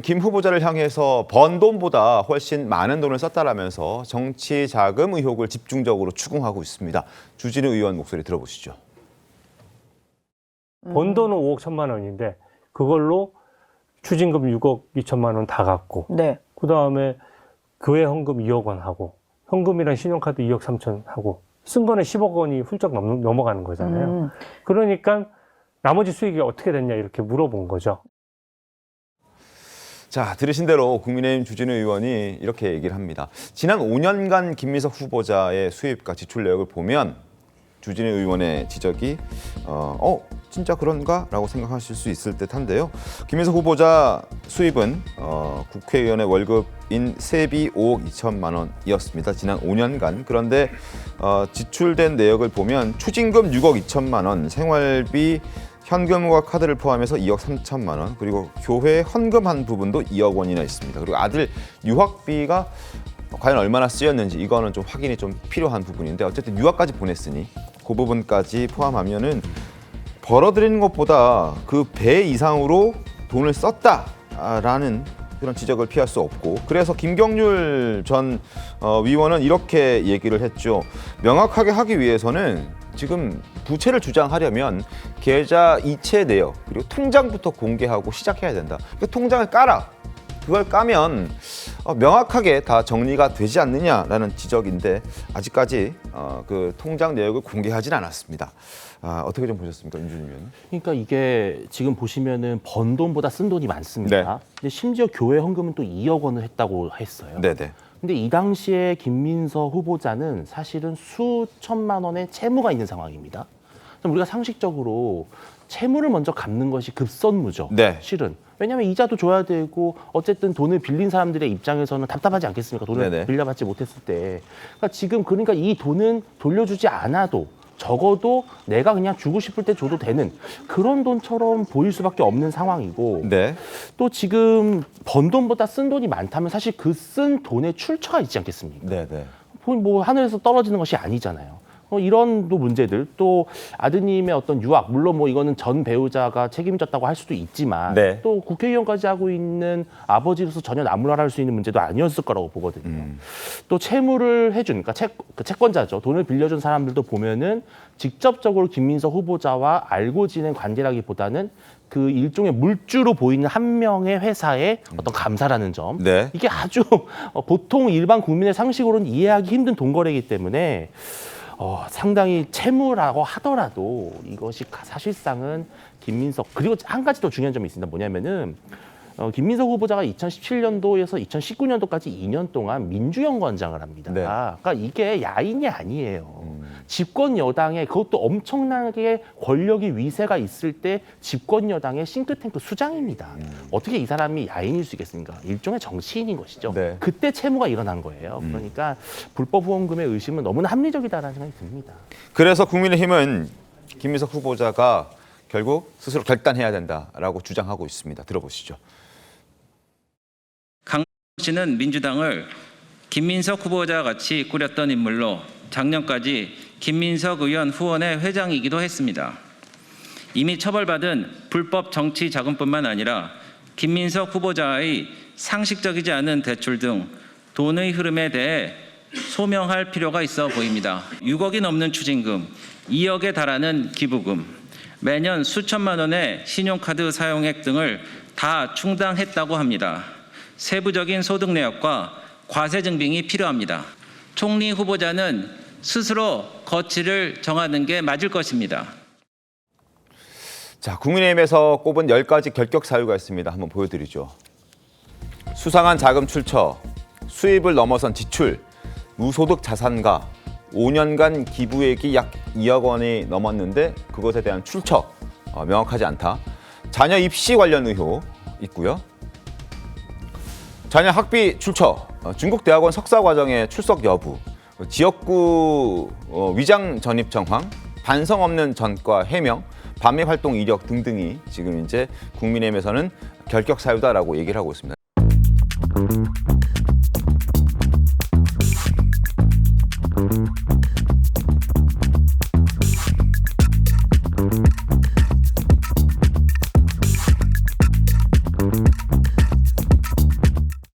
김 후보자를 향해서 번 돈보다 훨씬 많은 돈을 썼다라면서 정치 자금 의혹을 집중적으로 추궁하고 있습니다. 주진우 의원 목소리 들어보시죠. 번 돈은 5억 1천만 원인데 그걸로 추징금 6억 2천만 원 다 갚고 네. 그다음에 교회 헌금 2억 원 하고 현금이랑 신용카드 2억 3천 하고 쓴 거는 10억 원이 훌쩍 넘어가는 거잖아요. 그러니까 나머지 수익이 어떻게 됐냐 이렇게 물어본 거죠. 자, 들으신 대로 국민의힘 주진우 의원이 이렇게 얘기를 합니다. 지난 5년간 김민석 후보자의 수입과 지출 내역을 보면 주진우 의원의 지적이 진짜 그런가? 라고 생각하실 수 있을 듯한데요. 김민석 후보자 수입은 국회의원의 월급인 세비 5억 2천만 원이었습니다. 지난 5년간. 그런데 지출된 내역을 보면 추징금 6억 2천만 원, 생활비 현금과 카드를 포함해서 2억 3천만 원, 그리고 교회 헌금한 부분도 2억 원이나 있습니다. 그리고 아들 유학비가 과연 얼마나 쓰였는지 이거는 좀 확인이 좀 필요한 부분인데 어쨌든 유학까지 보냈으니 그 부분까지 포함하면은 벌어들이는 것보다 그 배 이상으로 돈을 썼다라는 그런 지적을 피할 수 없고, 그래서 김경률 전 위원은 이렇게 얘기를 했죠. 명확하게 하기 위해서는 지금 부채를 주장하려면 계좌 이체 내역 그리고 통장부터 공개하고 시작해야 된다. 그 통장을 까라. 그걸 까면 명확하게 다 정리가 되지 않느냐라는 지적인데 아직까지 그 통장 내역을 공개하진 않았습니다. 어떻게 좀 보셨습니까, 윤준희 의원? 그러니까 이게 지금 보시면은 번 돈보다 쓴 돈이 많습니다. 네. 근데 심지어 교회 헌금은 또 2억 원을 했다고 했어요. 네네. 근데 이 당시에 김민석 후보자는 사실은 수천만 원의 채무가 있는 상황입니다. 그럼 우리가 상식적으로 채무를 먼저 갚는 것이 급선무죠. 네. 실은. 왜냐하면 이자도 줘야 되고 어쨌든 돈을 빌린 사람들의 입장에서는 답답하지 않겠습니까? 돈을 네네. 빌려받지 못했을 때. 그러니까 이 돈은 돌려주지 않아도 적어도 내가 그냥 주고 싶을 때 줘도 되는 그런 돈처럼 보일 수밖에 없는 상황이고, 네. 또 지금 번 돈보다 쓴 돈이 많다면 사실 그 쓴 돈에 출처가 있지 않겠습니까? 네네. 뭐 하늘에서 떨어지는 것이 아니잖아요. 이런 또 문제들, 또 아드님의 어떤 유학, 물론 뭐 이거는 전 배우자가 책임졌다고 할 수도 있지만 네. 또 국회의원까지 하고 있는 아버지로서 전혀 나무랄할 수 있는 문제도 아니었을 거라고 보거든요. 또 채무를 해준, 그러니까 채권자죠. 돈을 빌려준 사람들도 보면은 직접적으로 김민석 후보자와 알고 지낸 관계라기보다는 그 일종의 물주로 보이는 한 명의 회사의 어떤 감사라는 점. 네. 이게 아주 보통 일반 국민의 상식으로는 이해하기 힘든 돈거래이기 때문에 상당히 채무라고 하더라도 이것이 사실상은 김민석, 그리고 한 가지 더 중요한 점이 있습니다. 뭐냐면은 김민석 후보자가 2017년도에서 2019년도까지 2년 동안 민주연구원장을 합니다. 네. 그러니까 이게 야인이 아니에요. 집권 여당에, 그것도 엄청나게 권력이 위세가 있을 때 집권 여당의 싱크탱크 수장입니다. 어떻게 이 사람이 야인일 수 있겠습니까? 일종의 정치인인 것이죠. 네. 그때 채무가 일어난 거예요. 그러니까 불법 후원금의 의심은 너무나 합리적이다라는 생각이 듭니다. 그래서 국민의힘은 김민석 후보자가 결국 스스로 결단해야 된다라고 주장하고 있습니다. 들어보시죠. 강 씨는 민주당을 김민석 후보자와 같이 꾸렸던 인물로 작년까지 김민석 의원 후원회 회장이기도 했습니다. 이미 처벌받은 불법 정치 자금뿐만 아니라 김민석 후보자의 상식적이지 않은 대출 등 돈의 흐름에 대해 소명할 필요가 있어 보입니다. 6억이 넘는 추징금, 2억에 달하는 기부금, 매년 수천만 원의 신용카드 사용액 등을 다 충당했다고 합니다. 세부적인 소득 내역과 과세 증빙이 필요합니다. 총리 후보자는 스스로 거취를 정하는 게 맞을 것입니다. 자, 국민의힘에서 꼽은 10가지 결격 사유가 있습니다. 한번 보여드리죠. 수상한 자금 출처, 수입을 넘어선 지출, 무소득 자산가, 5년간 기부액이 약 2억 원이 넘었는데 그것에 대한 출처 명확하지 않다. 자녀 입시 관련 의혹 있고요. 자녀 학비 출처, 중국 대학원 석사 과정의 출석 여부, 지역구 위장 전입 정황, 반성 없는 전과 해명, 반미 활동 이력 등등이 지금 이제 국민의힘에서는 결격 사유다라고 얘기를 하고 있습니다.